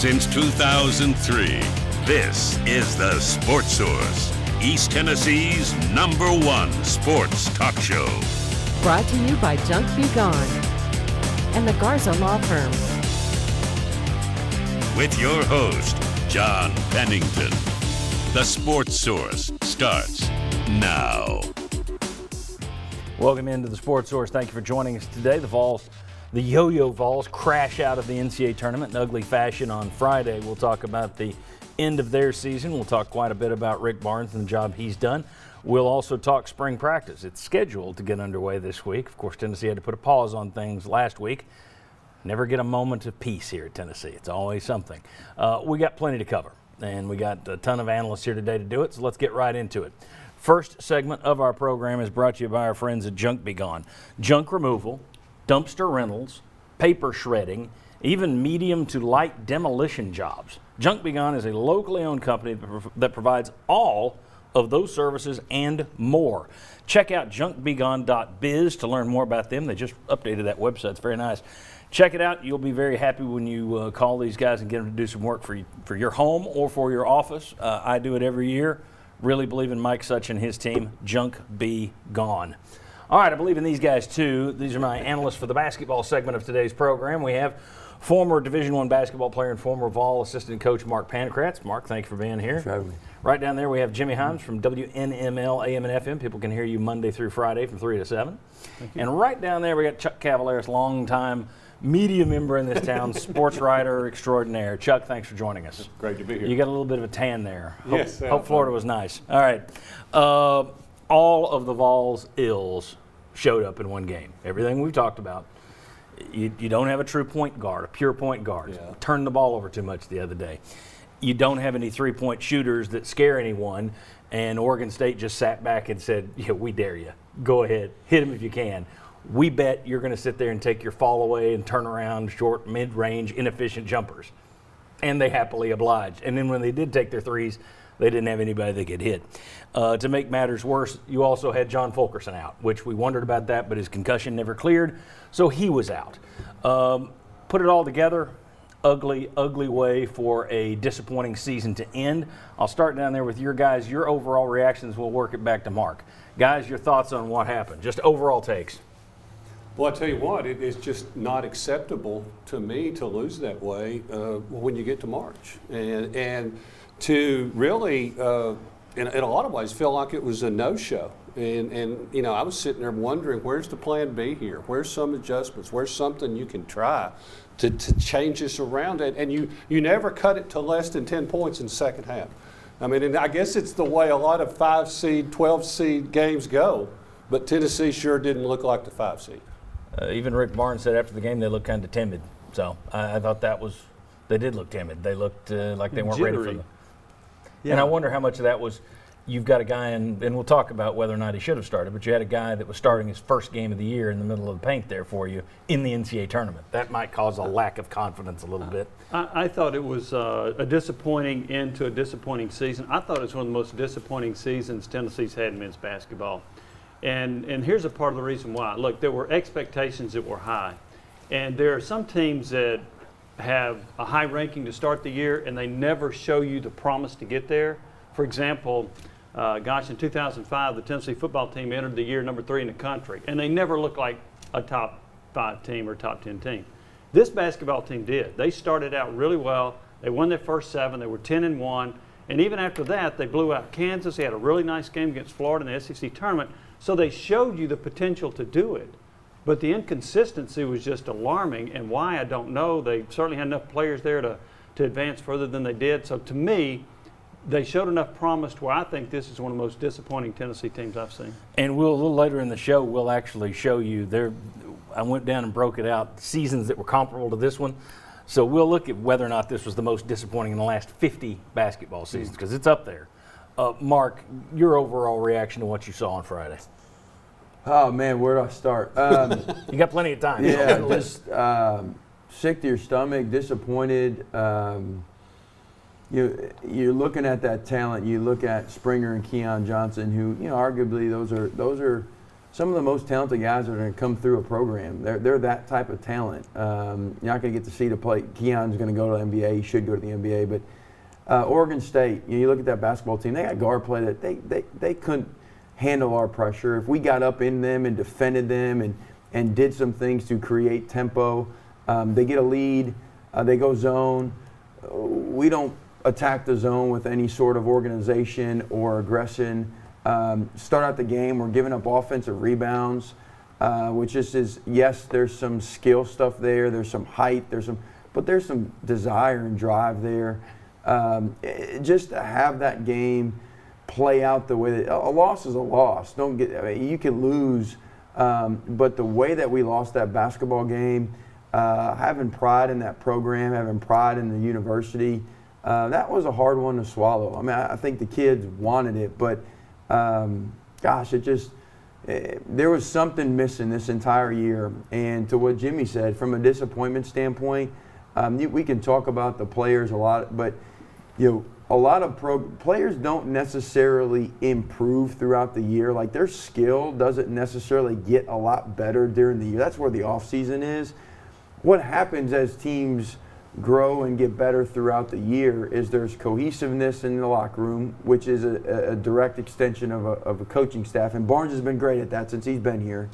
Since 2003, this is the Sports Source, East Tennessee's #1 sports talk show. Brought to you by Junk Be Gone and the Garza Law Firm. With your host, John Pennington. The Sports Source starts now. Welcome into the Sports Source. Thank you for joining us today. The Yo-Yo Vols crash out of the NCAA tournament in ugly fashion on Friday. We'll talk about the end of their season. We'll talk quite a bit about Rick Barnes and the job he's done. We'll also talk spring practice. It's scheduled to get underway this week. Of course, Tennessee had to put a pause on things last week. Never get a moment of peace here at Tennessee. It's always something. We got plenty to cover, and we got a ton of analysts here today to do it, so let's get right into it. First segment of our program is brought to you by our friends at Junk Be Gone. Junk removal, dumpster rentals, paper shredding, even medium to light demolition jobs. Junk Be Gone is a locally owned company that provides all of those services and more. Check out junkbegone.biz to learn more about them. They just updated that website. It's very nice. Check it out. You'll be very happy when you call these guys and get them to do some work for your home or for your office. I do it every year. Really believe in Mike Such and his team. Junk Be Gone. All right, I believe in these guys too. These are my analysts for the basketball segment of today's program. We have former Division I basketball player and former Vol assistant coach Mark Pancratz. Mark, thank you for being here. Thanks for having me. Right down there we have Jimmy Himes from WNML AM and FM. People can hear you Monday through Friday from 3 to 7. And right down there we got Chuck Cavaleris, longtime media member in this town, sports writer extraordinaire. Chuck, thanks for joining us. Great to be here. You got a little bit of a tan there. Yes. Hope Florida was nice. All right. All of the Vols' ills showed up in one game. Everything we've talked about. You don't have a true point guard, a pure point guard. Yeah. Turned the ball over too much the other day. You don't have any three-point shooters that scare anyone, and Oregon State just sat back and said, yeah, we dare you. Go ahead. Hit them if you can. We bet you're going to sit there and take your fall away and turn around short, mid-range, inefficient jumpers. And they happily obliged. And then when they did take their threes, they didn't have anybody they could hit. To make matters worse, you also had John Fulkerson out, which we wondered about that, but his concussion never cleared, so he was out. Put it all together, ugly, ugly way for a disappointing season to end. I'll start down there with your guys. Your overall reactions, we'll work it back to Mark. Guys, your thoughts on what happened, just overall takes. Well, I tell you what, it is just not acceptable to me to lose that way when you get to March. And to really, in a lot of ways, feel like it was a no-show. And you know, I was sitting there wondering, where's the plan B here? Where's some adjustments? Where's something you can try to change this around? And you never cut it to less than 10 points in the second half. I mean, and I guess it's the way a lot of 5-seed, 12-seed games go. But Tennessee sure didn't look like the 5-seed. Even Rick Barnes said after the game they looked kind of timid. So I thought they did look timid. They looked like they weren't ready for them. Yeah. And I wonder how much of that was you've got a guy, and we'll talk about whether or not he should have started, but you had a guy that was starting his first game of the year in the middle of the paint there for you in the NCAA tournament. That might cause a lack of confidence a little bit. I thought it was a disappointing end to a disappointing season. I thought it was one of the most disappointing seasons Tennessee's had in men's basketball. And here's a part of the reason why. Look, there were expectations that were high. And there are some teams that have a high ranking to start the year and they never show you the promise to get there. For example, in 2005, the Tennessee football team entered the year number 3 in the country. And they never looked like a top 5 team or top 10 team. This basketball team did. They started out really well. They won their first 7. They were 10-1. And even after that, they blew out Kansas. They had a really nice game against Florida in the SEC tournament. So they showed you the potential to do it. But the inconsistency was just alarming, and why, I don't know. They certainly had enough players there to advance further than they did. So to me, they showed enough promise to where I think this is one of the most disappointing Tennessee teams I've seen. And a little later in the show, we'll actually show you I went down and broke it out, seasons that were comparable to this one. So we'll look at whether or not this was the most disappointing in the last 50 basketball seasons, because it's up there. Mark, your overall reaction to what you saw on Friday? Oh, man, where do I start? You got plenty of time. Yeah, just sick to your stomach, disappointed. You're looking at that talent. You look at Springer and Keon Johnson, who, arguably those are some of the most talented guys are going to come through a program. They're that type of talent. You're not going to get to see the play. Keon's going to go to the NBA. He should go to the NBA. But Oregon State, you look at that basketball team. They got guard play that they couldn't handle our pressure. If we got up in them and defended them and did some things to create tempo, they get a lead. They go zone. We don't attack the zone with any sort of organization or aggression. Start out the game, we're giving up offensive rebounds, which just is, yes, there's some skill stuff there, there's some height, but there's some desire and drive there. Just to have that game play out the way that a loss is a loss. You can lose, but the way that we lost that basketball game, having pride in that program, having pride in the university, that was a hard one to swallow. I mean, I think the kids wanted it, but gosh, there was something missing this entire year. And to what Jimmy said, from a disappointment standpoint, we can talk about the players a lot, but a lot of players don't necessarily improve throughout the year. Like, their skill doesn't necessarily get a lot better during the year. That's where the off season is. What happens as teams grow and get better throughout the year is there's cohesiveness in the locker room, which is a direct extension of a coaching staff. And Barnes has been great at that since he's been here.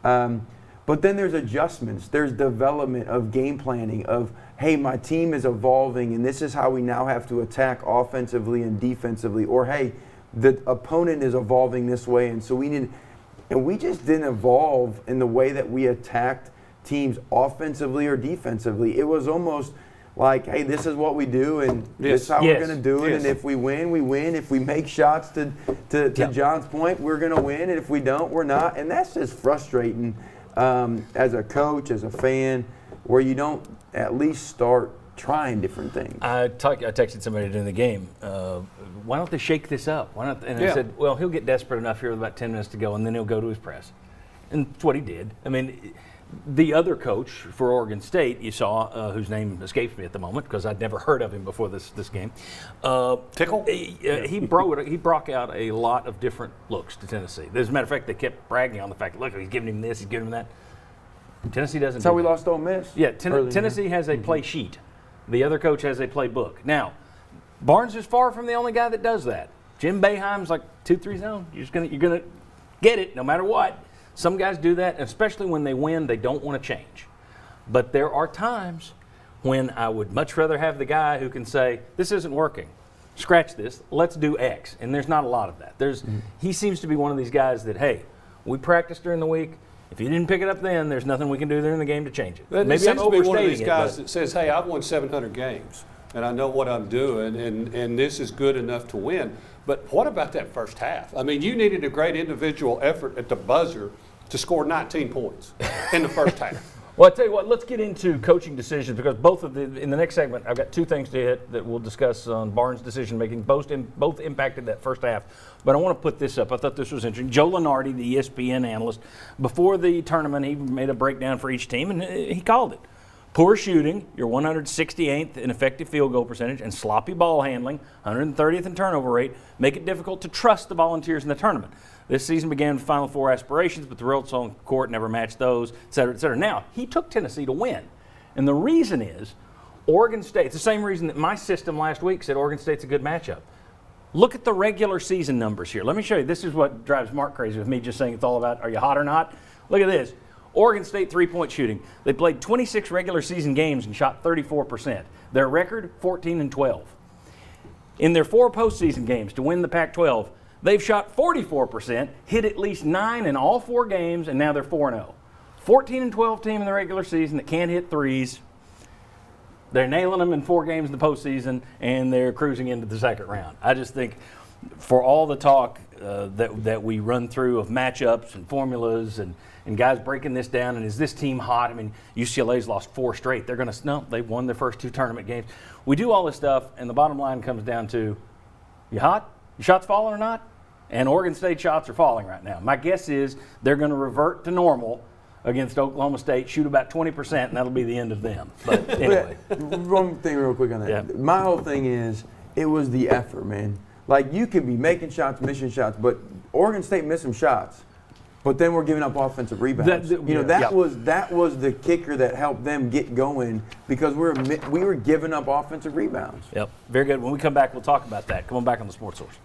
But then there's adjustments. There's development of game planning of, hey, my team is evolving and this is how we now have to attack offensively and defensively. Or, hey, the opponent is evolving this way, and so we just didn't evolve in the way that we attacked teams offensively or defensively. It was almost like, hey, this is what we do, and this is how we're going to do it. And if we win, we win. If we make shots to John's point, we're going to win. And if we don't, we're not. And that's just frustrating as a coach, as a fan, where you don't at least start trying different things. I texted somebody during the game. Why don't they shake this up? Why not? And I said, well, he'll get desperate enough here with about 10 minutes to go, and then he'll go to his press. And that's what he did. I mean, the other coach for Oregon State, you saw, whose name escapes me at the moment because I'd never heard of him before this game. Tickle? He brought out a lot of different looks to Tennessee. As a matter of fact, they kept bragging on the fact, look, he's giving him this, he's giving him that. Tennessee doesn't. That's how we lost Ole Miss. Yeah, Tennessee has a play sheet. The other coach has a playbook. Now, Barnes is far from the only guy that does that. Jim Boeheim's like 2-3 zone. You're gonna get it no matter what. Some guys do that, especially when they win, they don't want to change. But there are times when I would much rather have the guy who can say, this isn't working. Scratch this, let's do X. And there's not a lot of that. He seems to be one of these guys that, hey, we practiced during the week. If you didn't pick it up then, there's nothing we can do during the game to change it. Maybe I'm overstating it. One of these guys that says, hey, I've won 700 games, and I know what I'm doing, and this is good enough to win. But what about that first half? I mean, you needed a great individual effort at the buzzer to score 19 points in the first half. Well, I tell you what, let's get into coaching decisions because in the next segment, I've got two things to hit that we'll discuss on Barnes' decision-making. Both impacted that first half. But I want to put this up. I thought this was interesting. Joe Lunardi, the ESPN analyst, before the tournament, he made a breakdown for each team, and he called it. Poor shooting, your 168th in effective field goal percentage, and sloppy ball handling, 130th in turnover rate, make it difficult to trust the Volunteers in the tournament. This season began with Final Four aspirations, but the results on court never matched those, et cetera, et cetera. Now, he took Tennessee to win. And the reason is Oregon State, it's the same reason that my system last week said Oregon State's a good matchup. Look at the regular season numbers here. Let me show you. This is what drives Mark crazy with me just saying it's all about are you hot or not. Look at this. Oregon State three-point shooting. They played 26 regular season games and shot 34%. Their record, 14-12. In their 4 postseason games to win the Pac-12, they've shot 44%, hit at least 9 in all 4 games, and now they're 4-0. 14-12 team in the regular season that can't hit threes. They're nailing them in 4 games in the postseason, and they're cruising into the second round. I just think for all the talk that we run through of matchups and formulas and guys breaking this down, and is this team hot? I mean, UCLA's lost 4 straight. They're going to no, they've won their first 2 tournament games. We do all this stuff, and the bottom line comes down to, you hot? Your shots falling or not? And Oregon State shots are falling right now. My guess is they're going to revert to normal against Oklahoma State, shoot about 20%, and that'll be the end of them. But anyway. One thing real quick on that. Yeah. My whole thing is it was the effort, man. Like, you could be making shots, missing shots, but Oregon State missed some shots. But then we're giving up offensive rebounds. That was the kicker that helped them get going because we were giving up offensive rebounds. Yep, very good. When we come back, we'll talk about that. Come on back on the Sports Source.